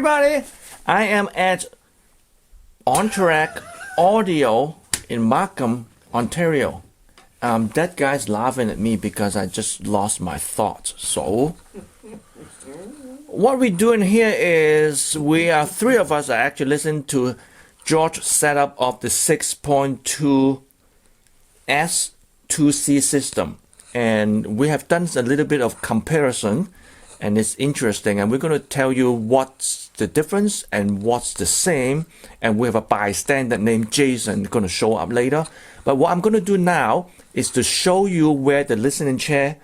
everybody. I am at On Track Audio in Markham, Ontario. That guy's laughing at me because I just lost my thoughts. So, what we're doing here is three of us are actually listening to George's setup of the 6.2 S2C system. And we have done a little bit of comparison, and it's interesting. And we're going to tell you what's the difference and what's the same. And we have a bystander named Jason going to show up later. But what I'm going to do now is to show you where the listening chair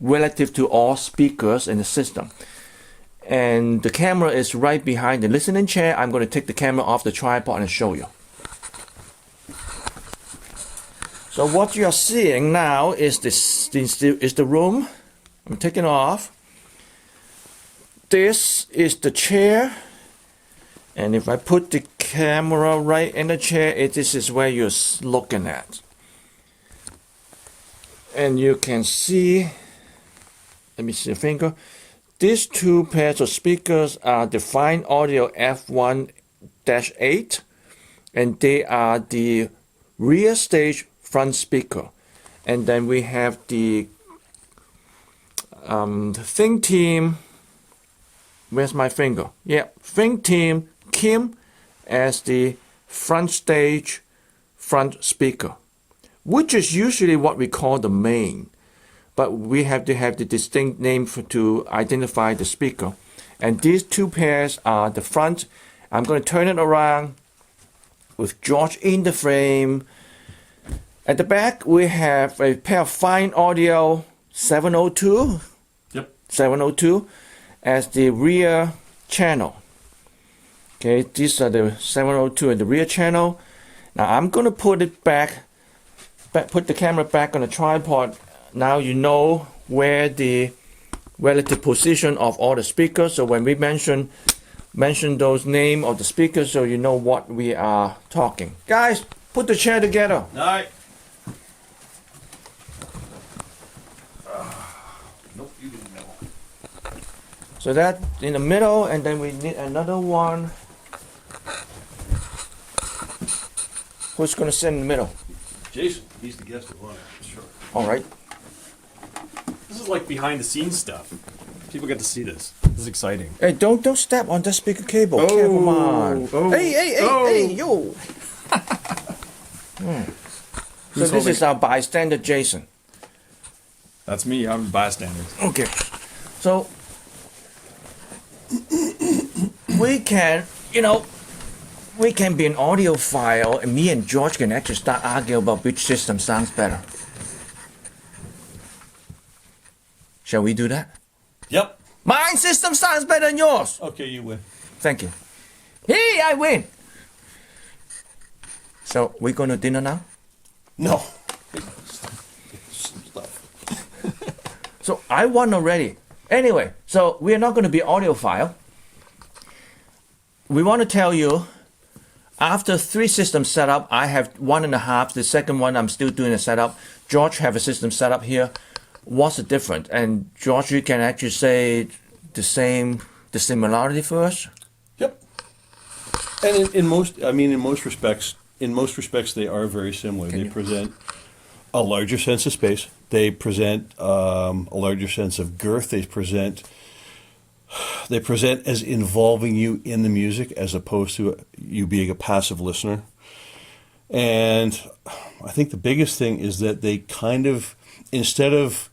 relative to all speakers in the system. And the camera is right behind the listening chair. I'm going to take the camera off the tripod and show you. So what you're seeing now is the room. I'm taking it off. This is the chair. And if I put the camera right in the chair, this is where you're looking at. And you can see, let me see the finger. These two pairs of speakers are the Fine Audio F1-8, and they are the rear stage front speaker. And then we have the Think Team, where's my finger? Yeah, Think Team Kim as the front stage front speaker, which is usually what we call the main. But we have to have the distinct name to identify the speaker. And these two pairs are the front. I'm going to turn it around with George in the frame. At the back, we have a pair of Fine Audio 702. Yep. 702 as the rear channel. Okay, these are the 702 and the rear channel. Now I'm going to put it back, put the camera back on the tripod. Now you know where the relative position of all the speakers. So when we mention those name of the speakers, so you know what we are talking. Guys, put the chair together. All right. Nope, you didn't know. So that in the middle, and then we need another one. Who's going to sit in the middle? Jason, he's the guest of honor, sure. All right. This is like behind the scenes stuff. People get to see this. This is exciting. Hey, don't step on that speaker cable. Okay, come on. Oh. Hey, yo. So this is our bystander, Jason. That's me. I'm a bystander. Okay. So we can be an audiophile, and me and George can actually start arguing about which system sounds better. Shall we do that? Yep. My system sounds better than yours. Okay, you win. Thank you. Hey, I win. So we going to dinner now? No. So I won already. Anyway, so we are not going to be audiophile. We want to tell you, after 3 systems set up, I have 1.5. The second one, I'm still doing a setup. George have a system set up here. What's the difference? And George, you can actually say the similarity for us. Yep. And in most respects, they are very similar. They present a larger sense of space. They present a larger sense of girth. They present as involving you in the music as opposed to you being a passive listener. And I think the biggest thing is that they kind of, instead of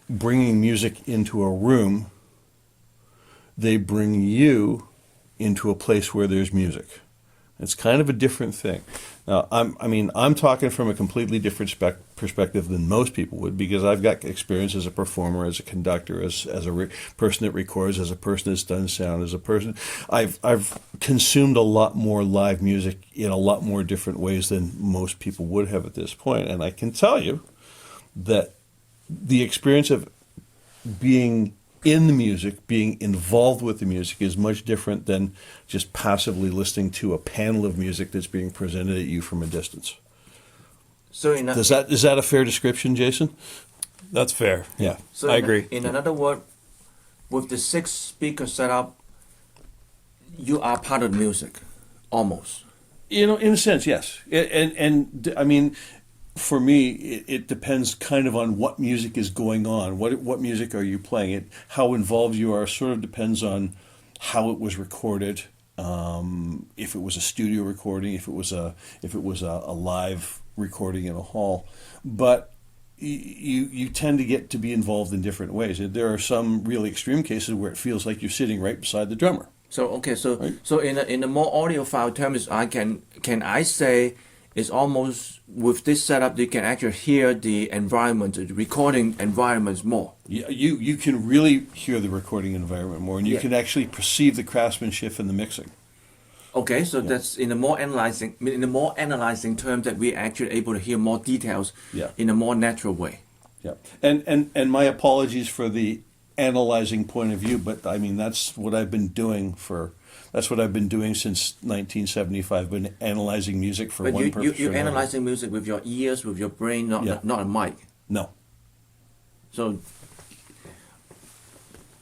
bringing music into a room, they bring you into a place where there's music. It's kind of a different thing. Now, I'm talking from a completely different perspective than most people would, because I've got experience as a performer, as a conductor, as a person that records, as a person that's done sound, as a person. I've consumed a lot more live music in a lot more different ways than most people would have at this point, and I can tell you that the experience of being in the music, being involved with the music, is much different than just passively listening to a panel of music that's being presented at you from a distance. So is that a fair description, Jason? That's fair. Yeah, so I agree. In another word, with the 6 speaker setup, you are part of the music, almost. You know, in a sense, yes. And I mean, for me, it depends kind of on what music is going on. What music are you playing? How involved you are sort of depends on how it was recorded. If it was a studio recording, if it was a live recording in a hall, but you tend to get to be involved in different ways. There are some really extreme cases where it feels like you're sitting right beside the drummer. So okay, Right. so in the more audiophile terms, can I say it's almost with this setup you can actually hear the environment, the recording environments more. You can really hear the recording environment more, and you Yeah. can actually perceive the craftsmanship in the mixing. Okay, so that's in the more analyzing term that we're actually able to hear more details Yeah. in a more natural way. Yeah, and my apologies for the analyzing point of view, but I mean that's what I've been doing since 1975. Been analyzing music for But one purpose. you're or another. analyzing music with your ears, with your brain, Yeah. not a mic. No. So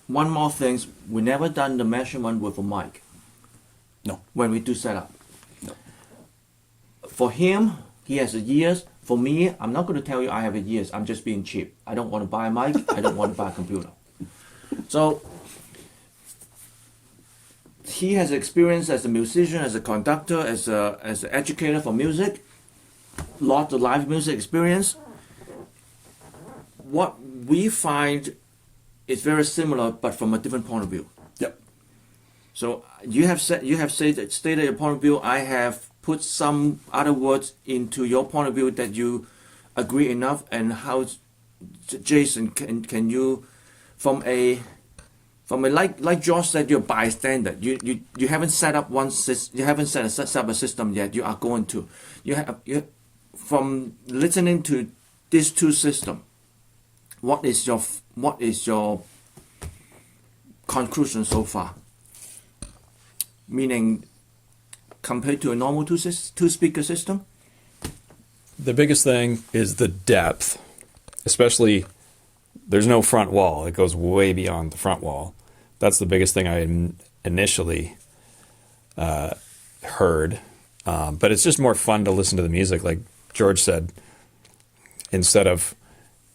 one more thing, we never done the measurement with a mic No. when we do setup. No. For him, he has a ears. For me, I'm not going to tell you I have a ears. I'm just being cheap. I don't want to buy a mic. I don't want to buy a computer. So he has experience as a musician, as a conductor, as an educator for music, lots of live music experience. What we find is very similar, but from a different point of view. Yep. So you have stated your point of view. I have put some other words into your point of view that you agree enough. And how, Jason, can you, from a like George said, you're bystander. You haven't set up set up a system yet. You are going to. You from listening to these two systems. What is your conclusion so far? Meaning, compared to a normal two speaker system? The biggest thing is the depth, especially there's no front wall. It goes way beyond the front wall. That's the biggest thing I initially heard. But it's just more fun to listen to the music. Like George said, instead of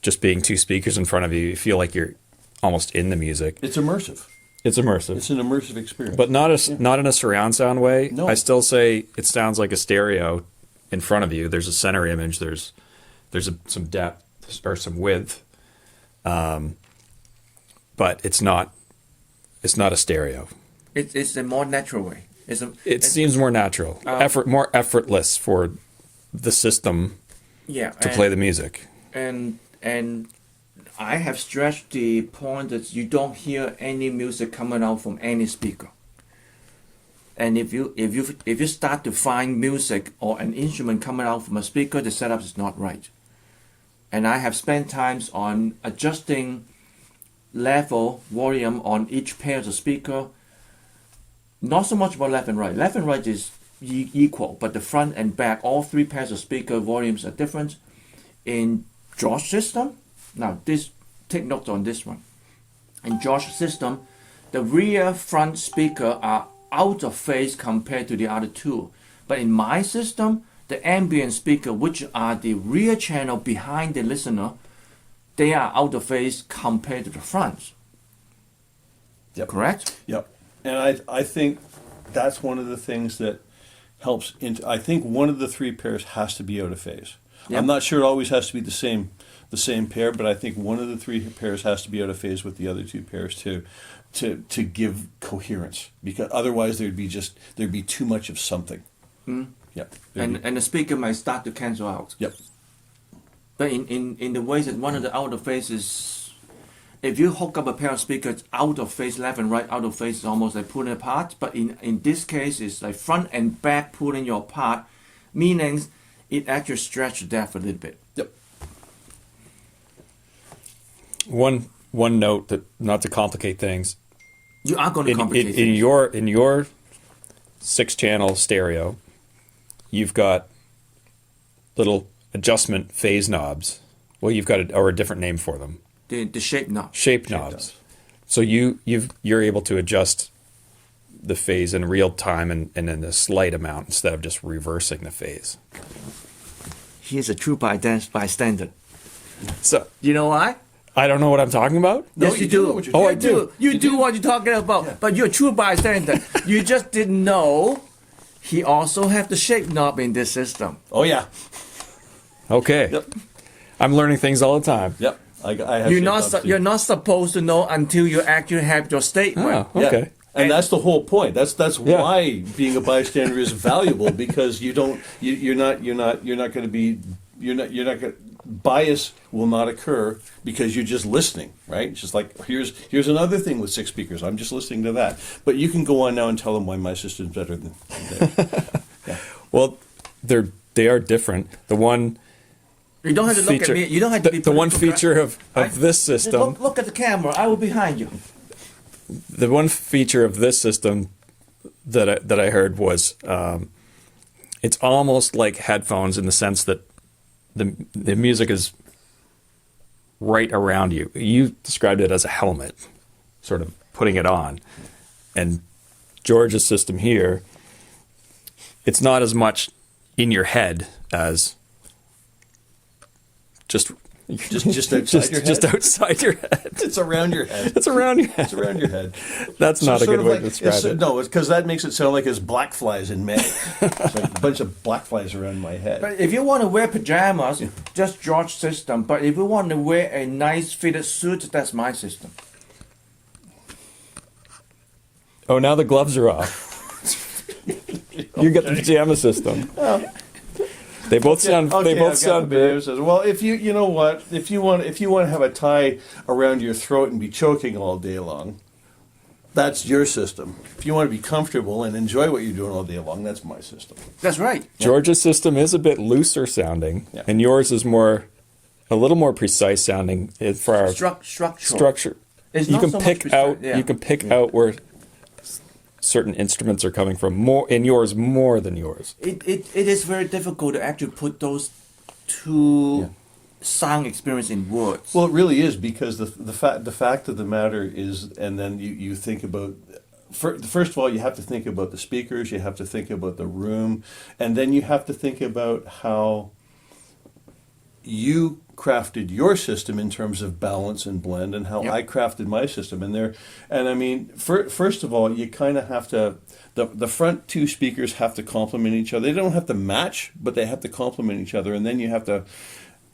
just being two speakers in front of you, you feel like you're almost in the music. It's immersive. It's immersive. It's an immersive experience. But not in a surround sound way. No. I still say it sounds like a stereo in front of you. There's a center image. There's some depth or some width, but it's not a stereo. It's a more natural way. It seems more natural, more effortless for the system to play the music. And I have stretched the point that you don't hear any music coming out from any speaker. And if you start to find music or an instrument coming out from a speaker, the setup is not right. And I have spent times on adjusting level, volume on each pair of speaker. Not so much about left and right. Left and right is equal, but the front and back, all three pairs of speaker volumes are different. In Josh's system, now take note on this one. In Josh's system, the rear front speaker are out of phase compared to the other two. But in my system, the ambient speaker, which are the rear channel behind the listener, they are out of phase compared to the front. Yep. Correct? Yep. And I think that's one of the things that helps. I think one of the three pairs has to be out of phase. Yep. I'm not sure it always has to be the same pair, but I think one of the three pairs has to be out of phase with the other two pairs to give coherence, because otherwise there'd be too much of something. Mm. Yep. And the speaker might start to cancel out. Yep. But in the ways that one of the out of phase is, if you hook up a pair of speakers out of phase, left and right out of phase, is almost like pulling apart. But in this case, it's like front and back pulling you apart, meaning it actually stretches the depth a little bit. Yep. One note, that not to complicate things. You are going to complicate in things. your 6-channel stereo, you've got little adjustment phase knobs. Well, you've got a different name for them. The shape knob. Shape knobs. So you're able to adjust the phase in real time and in a slight amount instead of just reversing the phase. He's a true bystander. So You know why? I don't know what I'm talking about. Yes, you do. know what you're Oh, doing. I do. You do what you're talking about, Yeah. but you're a true bystander. You just didn't know he also have the shape knob in this system. Oh yeah. Okay. Yep. I'm learning things all the time. Yep. I have You're shaped not knobs too. you're not supposed to know until you actually have your statement. Oh, okay. Yeah. And that's the whole point. That's Yeah. why being a bystander is valuable, because you're not going to be bias will not occur because you're just listening, right? It's just like here's another thing with 6 speakers. I'm just listening to that. But you can go on now and tell them why my system's better than theirs. Well, they are different. The one You don't have to look feature, at me. You don't have to be the one political feature of correct. this Just system. look at the camera. I will behind you. The one feature of this system that I heard was it's almost like headphones in the sense that the music is right around you. You described it as a helmet, sort of putting it on. And George's system here, it's not as much in your head as just outside your head? Just outside your head. It's around your head. It's around your head. It's around your head. That's not a sort good of way like- to describe it. No, because that makes it sound like it's black flies in May. It's like a bunch of black flies around my head. But if you want to wear pajamas, just George's system. But if you want to wear a nice fitted suit, that's my system. Oh, now the gloves are off. You get the pajama system. They both sound. Okay, they both I've got sound the video. very. It says, well, if you know what, if you want to have a tie around your throat and be choking all day long, that's your system. If you want to be comfortable and enjoy what you're doing all day long, that's my system. That's right. George's system is a bit looser sounding, Yeah. and yours is a little more precise sounding for our Structural. structure. It's You not can so much pick precise, out. yeah. You can pick out where certain instruments are coming from. More in yours, more than yours. It is very difficult to actually put those two sound experience in words. Well, it really is, because the fact of the matter is, and then you think about. First of all, you have to think about the speakers. You have to think about the room, and then you have to think about how you crafted your system in terms of balance and blend, and how Yep. I crafted my system. And I mean, first of all, you kind of have to. The front two speakers have to complement each other. They don't have to match, but they have to complement each other, and then you have to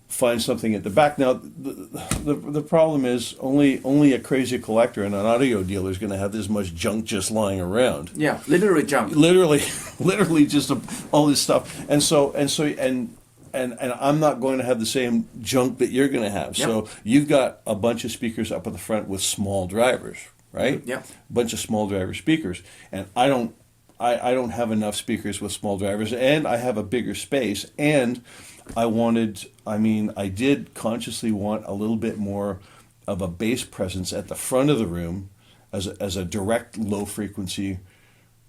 find something at the back. Now, the problem is only a crazy collector and an audio dealer is going to have this much junk just lying around. Yeah, literally jump. Literally just all this stuff. And I'm not going to have the same junk that you're going to have. Yep. So you've got a bunch of speakers up at the front with small drivers, right? Yep. A bunch of small driver speakers, and I don't have enough speakers with small drivers, and I have a bigger space, and I did consciously want a little bit more of a bass presence at the front of the room as a direct low frequency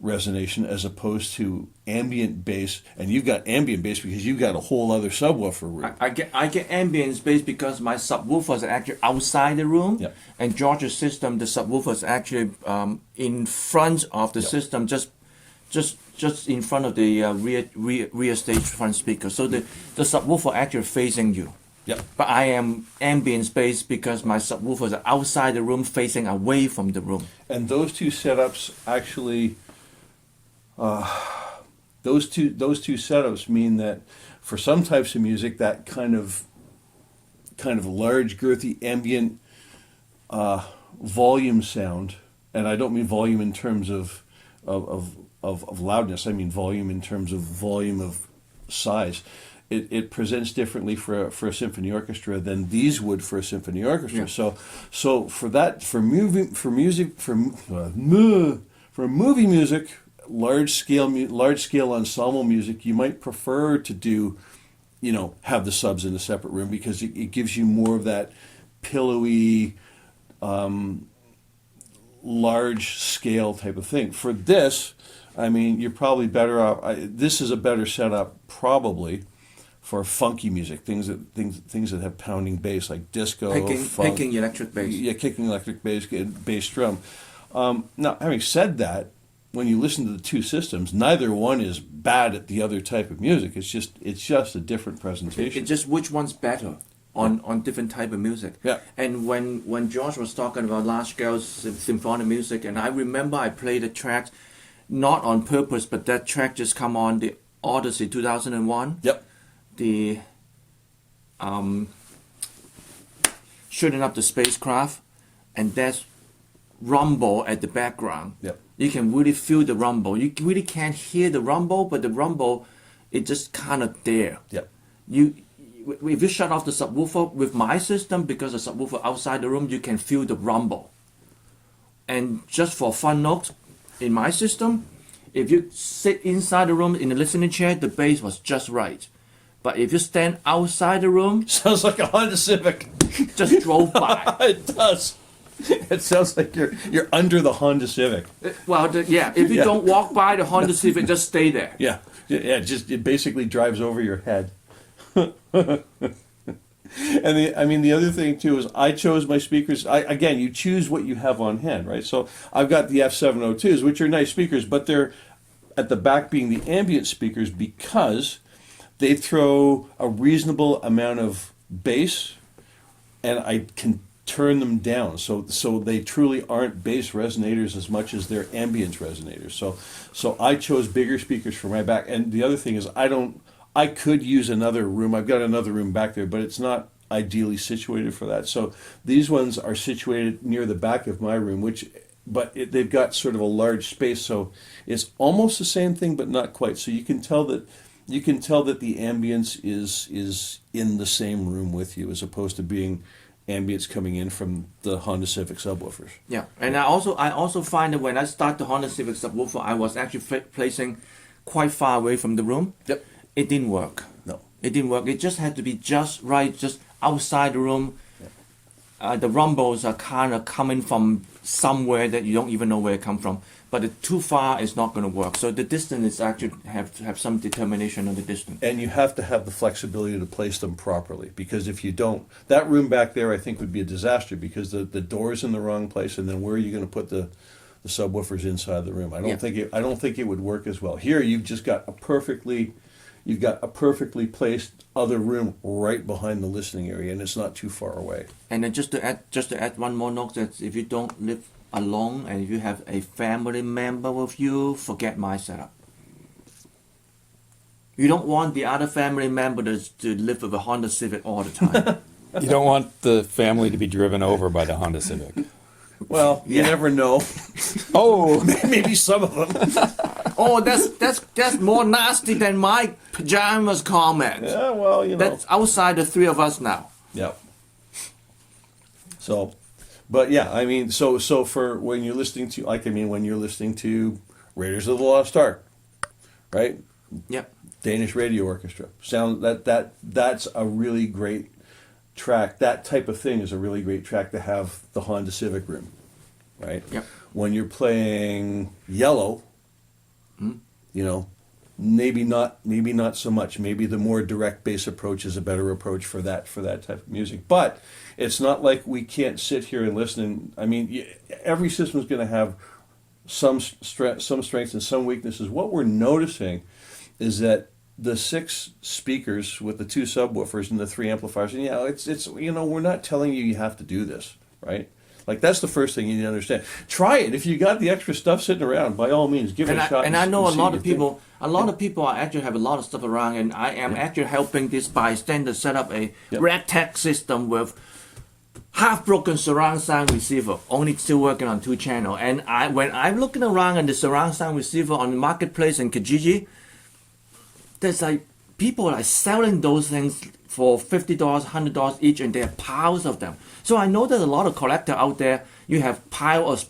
resonation, as opposed to ambient bass. And you've got ambient bass because you've got a whole other subwoofer room. I get ambient space because my subwoofers are actually outside the room, Yep. and George's system, the subwoofer is actually in front of the system, just in front of the rear stage front speaker. So the subwoofer actually facing you. Yep. But I am ambient space because my subwoofers are outside the room, facing away from the room. And those two setups actually, those two setups mean that for some types of music, that kind of large, girthy, ambient volume sound, and I don't mean volume in terms of loudness. I mean volume in terms of volume of size. It presents differently for a symphony orchestra than these would for a symphony orchestra. Yeah. So for movie music, large scale ensemble music, you might prefer to do, have the subs in a separate room, because it gives you more of that pillowy, large scale type of thing. For this, I mean, you're probably better off. This is a better setup probably for funky music, things that have pounding bass, like disco, funk. Picking electric bass. Yeah, kicking electric bass drum. Now, having said that, when you listen to the two systems, neither one is bad at the other type of music. It's just a different presentation. It's just which one's better on different type of music. Yeah. And when George was talking about large scale symphonic music, and I remember I played a track not on purpose, but that track just come on the Odyssey 2001. Yep. The shooting up the spacecraft, and that's rumble at the background. Yep. You can really feel the rumble. You really can't hear the rumble, but the rumble, it's just kind of there. Yep. If you shut off the subwoofer with my system, because the subwoofer outside the room, you can feel the rumble. And just for fun note, in my system, if you sit inside the room in the listening chair, the bass was just right. But if you stand outside the room, Sounds like a Honda Civic. just drove by. It does. It sounds like you're under the Honda Civic. Well, if you don't walk by the Honda Civic, just stay there. Yeah. It basically drives over your head. And the other thing too is I chose my speakers. Again, you choose what you have on hand, right? So I've got the F702s, which are nice speakers, but they're at the back being the ambient speakers because they throw a reasonable amount of bass, and I can turn them down. So they truly aren't bass resonators as much as they're ambience resonators. So I chose bigger speakers for my back. And the other thing is I could use another room. I've got another room back there, but it's not ideally situated for that. So these ones are situated near the back of my room, they've got sort of a large space, so it's almost the same thing, but not quite. So you can tell that the ambience is in the same room with you, as opposed to being ambience coming in from the Honda Civic subwoofers. Yeah, and I also find that when I start the Honda Civic subwoofer, I was actually placing quite far away from the room. Yep. It didn't work. No. It didn't work. It just had to be just right, just outside the room. The rumbles are kind of coming from somewhere that you don't even know where it come from. But too far is not going to work. So the distance is actually have some determination on the distance. And you have to have the flexibility to place them properly, because if you don't, that room back there I think would be a disaster, because the door's in the wrong place, and then where are you going to put the subwoofers inside the room? I don't think it would work as well. Here you've just got a perfectly placed other room right behind the listening area, and it's not too far away. And then just to add one more note, that if you don't live alone and if you have a family member with you, forget my setup. You don't want the other family member to live with a Honda Civic all the time. You don't want the family to be driven over by the Honda Civic. Well, you never know. Oh, Maybe some of them. Oh, that's more nasty than my pajamas comment. Yeah, well, That's outside the three of us now. Yep. So, but yeah, I mean, so for when you're listening to, when you're listening to Raiders of the Lost Ark, right? Yep. Danish Radio Orchestra. That's a really great track. That type of thing is a really great track to have the Honda Civic room, right? Yep. When you're playing Yellow, maybe not so much. Maybe the more direct bass approach is a better approach for that type of music. But it's not like we can't sit here and listen. Every system is going to have some strengths and some weaknesses. What we're noticing is that the 6 speakers with the 2 subwoofers and the 3 amplifiers, and it's we're not telling you have to do this, right? Like, that's the first thing you need to understand. Try it. If you got the extra stuff sitting around, by all means, give it a shot. And I know a lot of people actually have a lot of stuff around, and I am actually helping this bystander set up a ragtag system with half-broken surround sound receiver, only still working on 2 channel. And when I'm looking around at the surround sound receiver on the marketplace in Kijiji, there's people are selling those things for $50, $100 each, and there are piles of them. So I know there's a lot of collector out there. You have pile of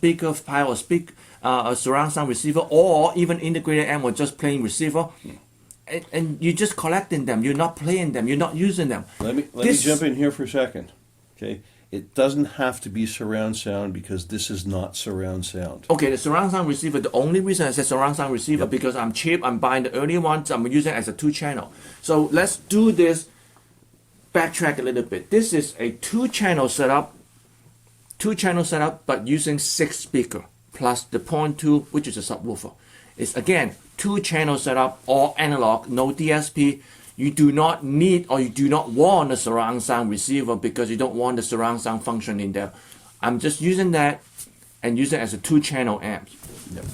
a surround sound receiver, or even integrated amp or just plain receiver, and you're just collecting them. You're not playing them. You're not using them. Let me jump in here for a second. Okay, it doesn't have to be surround sound, because this is not surround sound. Okay, the surround sound receiver, the only reason I said surround sound receiver, because I'm cheap, I'm buying the earlier ones, I'm using it as a 2 channel. So let's do this, backtrack a little bit. This is a 2 channel setup, but using 6 speaker plus the 0.2, which is a subwoofer. It's again 2-channel setup, all analog, no DSP. You do not need or you do not want a surround sound receiver because you don't want the surround sound function in there. I'm just using that and use it as a 2-channel amp. Yep.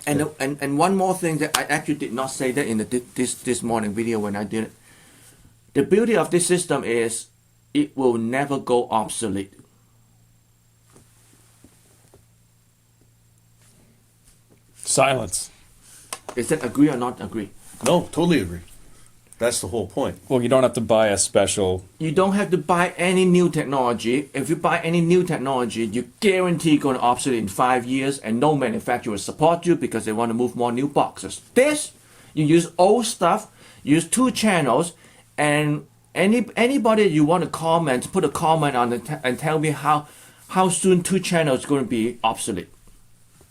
And one more thing that I actually did not say that in this morning video when I did it. The beauty of this system is it will never go obsolete. Silence. Is that agree or not agree? No, totally agree. That's the whole point. Well, you don't have to buy a special. You don't have to buy any new technology. If you buy any new technology, you guarantee going to obsolete in 5 years, and no manufacturer will support you because they want to move more new boxes. This, you use old stuff, use 2 channels, and anybody you want to comment, put a comment on it and tell me how soon 2 channels is going to be obsolete.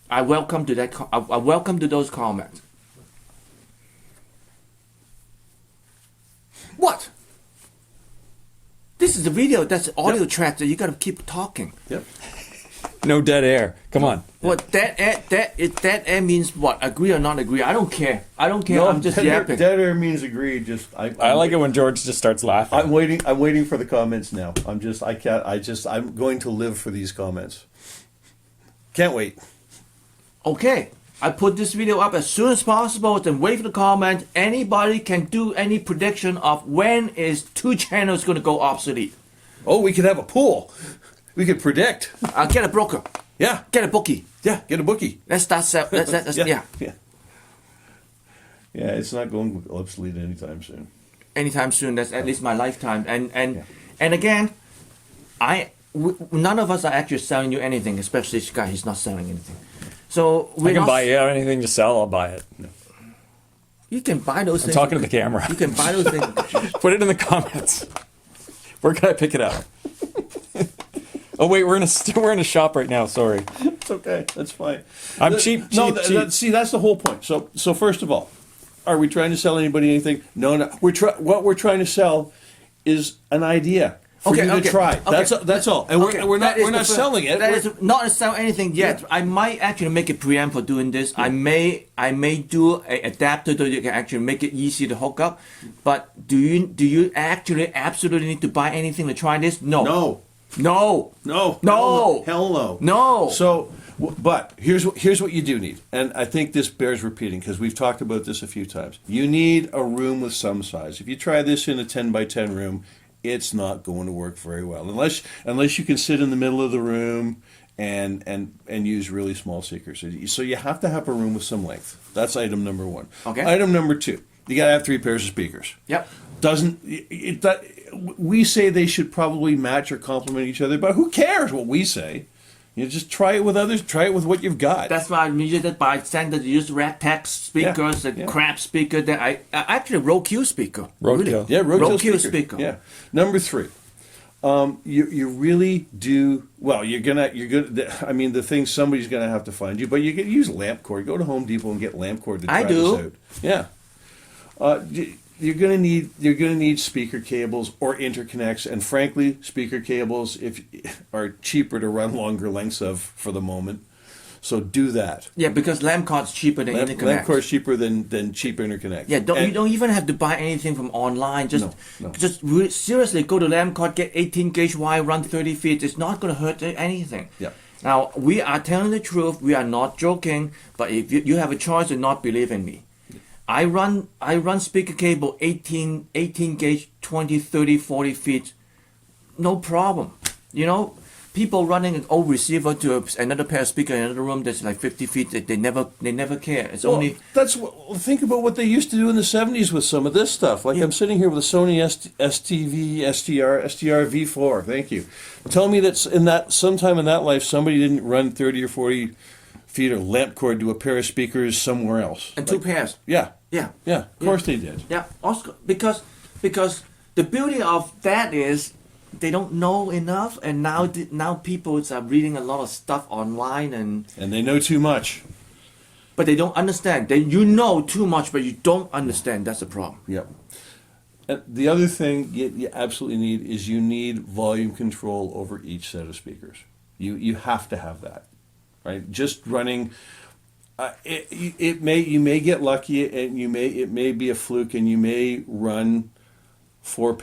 I welcome to that. I welcome to those comments. What? This is a video. That's an audio track that you got to keep talking. Yep. No dead air. Come on. What that air means? What? Agree or not agree? I don't care. I don't care. No, I'm just yapping. dead air means agree. Just I like it when George just starts laughing. I'm waiting for the comments now. I'm going to live for these comments. Can't wait. Okay. I put this video up as soon as possible. Then wait for the comment. Anybody can do any prediction of when is 2 channels going to go obsolete. Oh, we could have a pool. We could predict. Get a broker. Yeah. Get a bookie. Yeah. Get a bookie. Let's start. Yeah. Yeah. Yeah. It's not going obsolete anytime soon. Anytime soon. That's at least my lifetime. And again, none of us are actually selling you anything. Especially this guy. He's not selling anything. So I can buy anything to sell. I'll buy it. No. You can buy those things. I'm talking to the camera. You can buy those things. Put it in the comments. Where can I pick it up? Oh wait, we're in a shop right now. Sorry. It's okay. That's fine. I'm cheap. See, that's the whole point. So first of all, are we trying to sell anybody anything? No. What we're trying to sell is an idea for you to try. That's all. And we're not selling it. That is not selling anything yet. Yeah. I might actually make a preamp for doing this. Yeah. I may do an adapter so you can actually make it easy to hook up. But do you actually absolutely need to buy anything to try this? No. No. Hell no. No. So, but here's what you do need, and I think this bears repeating because we've talked about this a few times. You need a room with some size. If you try this in a 10 by 10 room, it's not going to work very well unless you can sit in the middle of the room and use really small speakers. So you have to have a room with some length. That's item number 1. Okay. Item number 2, you got to have 3 pairs of speakers. Yep. We say they should probably match or complement each other, but who cares what we say? You just try it with others. Try it with what you've got. That's why I use it by standard. Use Rat Pack speakers, crap speaker. That I actually Rodekill speaker. Rodekill. Yeah, Rodekill speaker. Yeah. Number 3, you really do well. You're gonna. I mean, the thing somebody's gonna have to find you, but you can use lamp cord. Go to Home Depot and get lamp cord to try this out. Yeah. You're gonna need speaker cables or interconnects, and frankly, speaker cables are cheaper to run longer lengths of for the moment. So do that. Yeah, because lamp cord's cheaper than interconnect. Lamp cord's cheaper than cheap interconnect. Yeah, you don't even have to buy anything from online. Just seriously go to lamp cord, get 18 gauge wire, run 30 feet. It's not going to hurt anything. Yeah. Now we are telling the truth. We are not joking. But if you have a choice to not believe in me. I run speaker cable 18 gauge 20 30 40 feet, no problem. You know, people running an old receiver to another pair of speakers in another room that's like 50 feet, they never care. It's only think about what they used to do in the 70s with some of this stuff. Like I'm sitting here with a Sony STR V4. Thank you. Tell me that sometime in that life somebody didn't run 30 or 40 feet of lamp cord to a pair of speakers somewhere else. And 2 pairs. Yeah. Yeah. Yeah. Of course they did. Yeah. Also, because the beauty of that is they don't know enough, and now people are reading a lot of stuff online and they know too much. But they don't understand. You know too much, but you don't understand. That's the problem. Yep. And the other thing you absolutely need is volume control over each set of speakers. You have to have that. right? Just running. You may get lucky, and it may be a fluke, and you may run four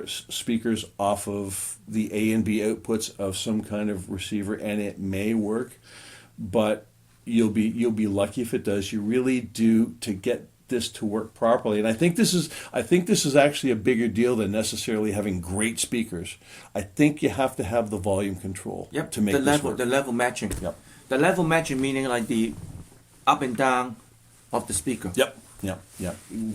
speakers off of the A and B outputs of some kind of receiver, and it may work, but you'll be lucky if it does. You really do, to get this to work properly. And I think this is actually a bigger deal than necessarily having great speakers. I think you have to have the volume control to make this work. The level matching. Yep. The level matching meaning like the up and down of the speaker. Yep.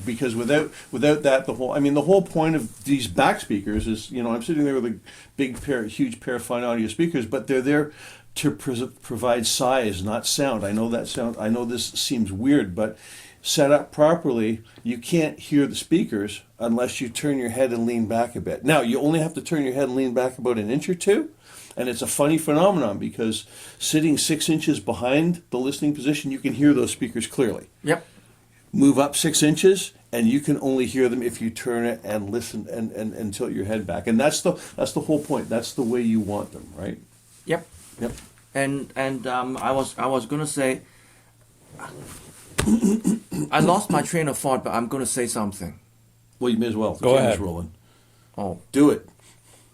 Because without that, the whole point of these back speakers is, I'm sitting there with a huge pair of fine audio speakers, but they're there to provide size, not sound. I know this seems weird, but set up properly, you can't hear the speakers unless you turn your head and lean back a bit. Now, you only have to turn your head and lean back about an inch or two, and it's a funny phenomenon because sitting 6 inches behind the listening position, you can hear those speakers clearly. Yep. Move up 6 inches, and you can only hear them if you turn it and listen and tilt your head back. And that's the whole point. That's the way you want them, right? Yep. And I was gonna say, I lost my train of thought, but I'm gonna say something. Well, you may as well. The Go camera's ahead. rolling. Oh, Do it.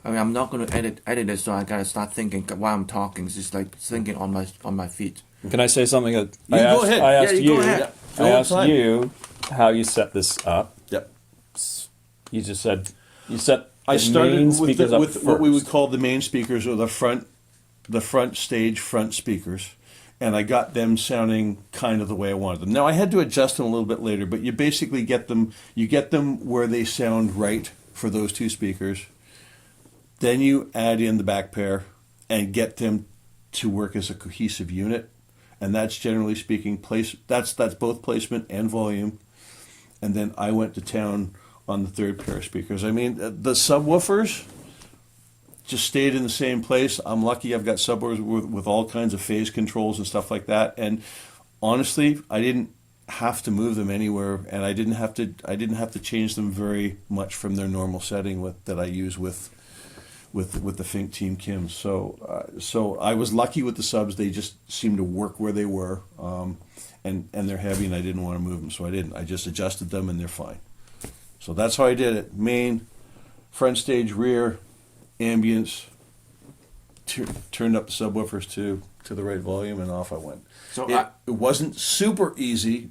I mean, I'm not gonna edit it, so I gotta start thinking while I'm talking. It's just like thinking on my feet. Can I say something that You go ahead. I asked Yeah, you you? go ahead. Fill I in asked time. you how you set this up. Yep. You just said you set. I the started main with, speakers up with what we would first. call the main speakers, or the front stage front speakers, and I got them sounding kind of the way I wanted them. Now I had to adjust them a little bit later, but you basically get them where they sound right for those two speakers. Then you add in the back pair and get them to work as a cohesive unit, and that's generally speaking that's both placement and volume. And then I went to town on the third pair of speakers. I mean, the subwoofers just stayed in the same place. I'm lucky I've got subwoofers with all kinds of phase controls and stuff like that. And honestly, I didn't have to move them anywhere, and I didn't have to change them very much from their normal setting that I use with the Fink Team Kims. So I was lucky with the subs. They just seemed to work where they were, and they're heavy, and I didn't want to move them, so I didn't. I just adjusted them, and they're fine. So that's how I did it. Main, front stage, rear, ambience, turned up the subwoofers to the right volume, and off I went. So it wasn't super easy,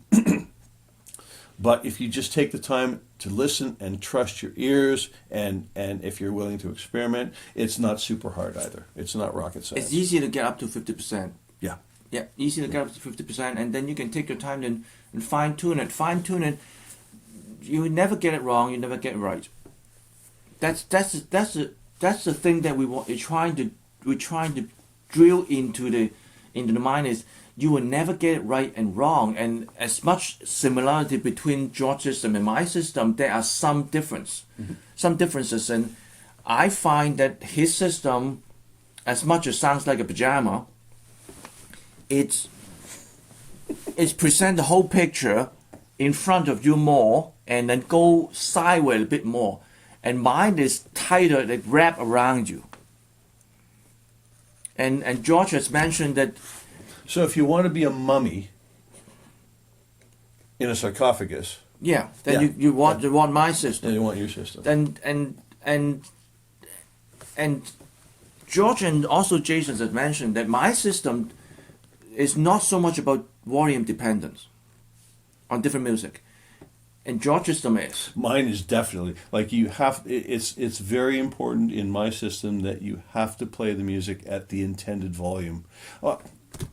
but if you just take the time to listen and trust your ears, and if you're willing to experiment, it's not super hard either. It's not rocket science. it's easy to get up to 50%. Yeah. Yeah, easy to get up to 50%, and then you can take your time and fine tune it. Fine tune it. You never get it wrong. You never get it right. That's the thing that we want. We're trying to drill into the mind is you will never get it right and wrong. And as much similarity between George's system and my system, there are some differences, and I find that his system, as much as sounds like a pajama, it's present the whole picture in front of you more, and then go sideways a bit more. And mine is tighter, like wrap around you. And George has mentioned that. So if you want to be a mummy in a sarcophagus, Yeah, then you want my system. then you want your system. And George and also Jason has mentioned that my system is not so much about volume dependence on different music, and George's system is. Mine is definitely like you have. It's very important in my system that you have to play the music at the intended volume.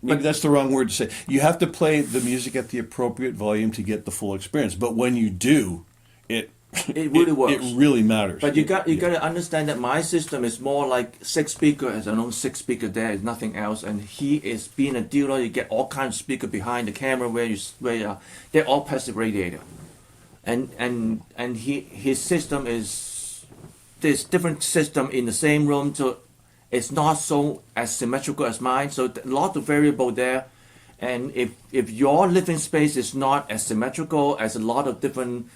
Maybe that's the wrong word to say. You have to play the music at the appropriate volume to get the full experience. But when you do, it really works. It really matters. But you got to understand that my system is more like 6 speaker, as I know 6 speaker. There is nothing else, and he is being a dealer. You get all kinds of speaker behind the camera where you are. They're all passive radiator, and his system is there's different system in the same room, so it's not so as symmetrical as mine. So a lot of variable there, and if your living space is not as symmetrical as a lot of different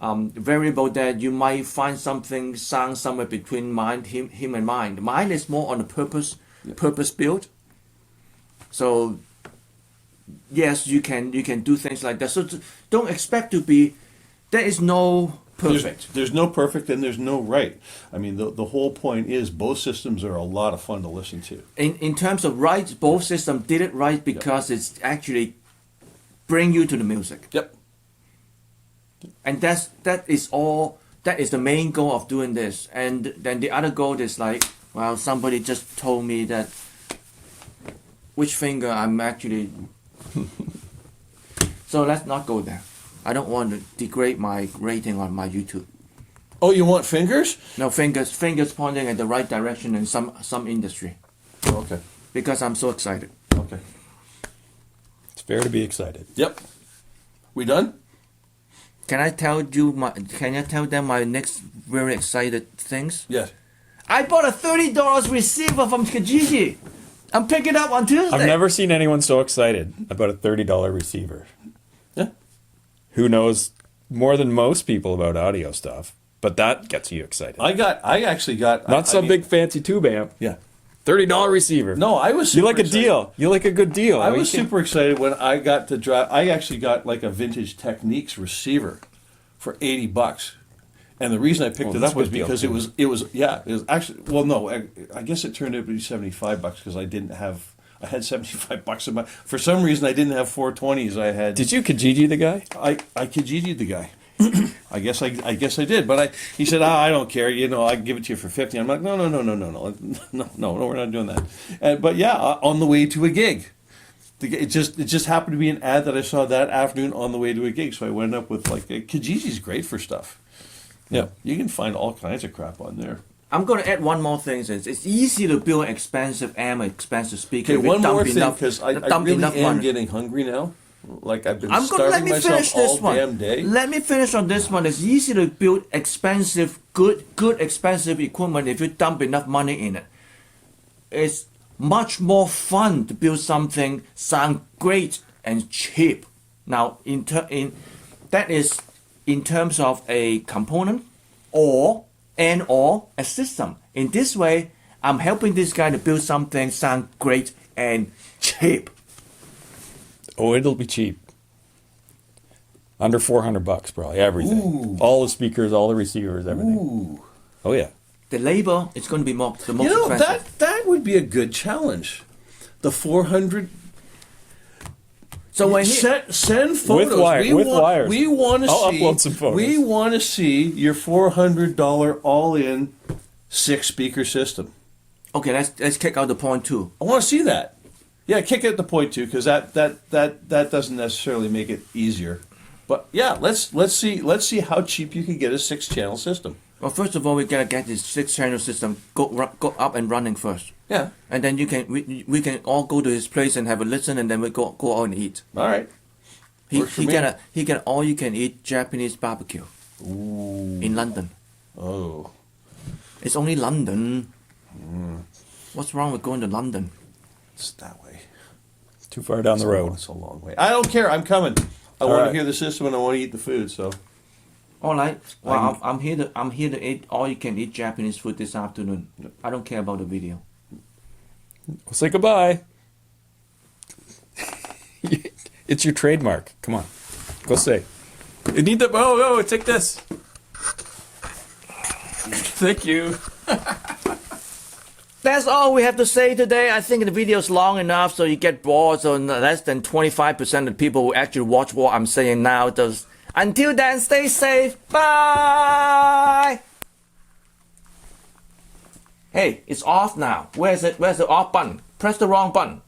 variable there, you might find something sound somewhere between him and mine. Mine is more on the purpose built, So yes, you can do things like that. So don't expect to be. There is no perfect. There's no perfect and there's no right. I mean, the whole point is both systems are a lot of fun to listen to. In terms of rights, both systems did it right because it's actually bring you to the music. Yep. And that is all. That is the main goal of doing this. And then the other goal is like, well, somebody just told me that which finger I'm actually. So let's not go there. I don't want to degrade my rating on my YouTube. Oh, you want fingers? No, fingers pointing in the right direction in some industry. Oh, okay. Because I'm so excited. Okay. It's fair to be excited. Yep. We done? Can I tell them my next very excited things? Yes. I bought a $30 receiver from Kijiji. I'm picking up on Tuesday. I've never seen anyone so excited about a $30 receiver. Yeah. Who knows more than most people about audio stuff, but that gets you excited. I actually got Not some big fancy tube amp. Yeah. $30 receiver. No, I was. You Super like a excited. deal. You like a good deal. I was super excited when I got to drive. I actually got like a Vintage Techniques receiver for $80, and the reason I picked it that's up was a good deal, because too. it was actually I guess it turned out to be $75 because I had $75 in my. For some reason, I didn't have 420s. I had. Did you Kijiji the guy? I Kijiji the guy. I guess I did, but he said, I don't care. I can give it to you for 50. I'm like, no, we're not doing that. But yeah, on the way to a gig, it just happened to be an ad that I saw that afternoon on the way to a gig. So I went up with like Kijiji's great for stuff. Yeah, you can find all kinds of crap on there. I'm going to add one more thing. It's easy to build an expensive amp, expensive speaker. Okay, if you one more dump thing enough- because I dump really enough am money. getting hungry now. Like I've been Let starving me finish myself all this one. damn day. Let me finish on this one. It's easy to build expensive, good expensive equipment if you dump enough money in it. It's much more fun to build something sound great and cheap. Now, that is in terms of a component or a system. In this way, I'm helping this guy to build something sound great and cheap. Oh, it'll be cheap. Under $400, probably. Everything. Ooh. All the speakers, all the receivers, everything. Ooh. Oh, yeah. The labor is going to be the most expensive. that would be a good challenge. The 400. So when Send photos. wires. We want to see. I'll upload some photos. We want to see your $400 all-in 6-speaker system. okay, let's kick out the point two. I want to see that. Yeah, kick out the point too, because that doesn't necessarily make it easier. But yeah, let's see how cheap you can get a 6-channel system. Well, first of all, we gotta get this 6-channel system go up and running first, Yeah. and then we can all go to his place and have a listen, and then we go out and eat. All right. Works for me. He get all you can eat Japanese barbecue Ooh. in London. Oh. It's only London. What's wrong with going to London? It's that way. Too far down the road. It's a long way. I don't care. I'm coming. I All want right. to hear the system and I want to eat the food. So All right. Well, I'm here to eat all you can eat Japanese food this afternoon. I don't care about the video. We'll say goodbye. It's your trademark. Come on. Go say. You need the... Oh, take this. Thank you. That's all we have to say today. I think the video is long enough so you get bored. So less than 25% of people will actually watch what I'm saying now. Until then, stay safe. Bye. Hey, it's off now. Where's it? Where's the off button? Press the wrong button.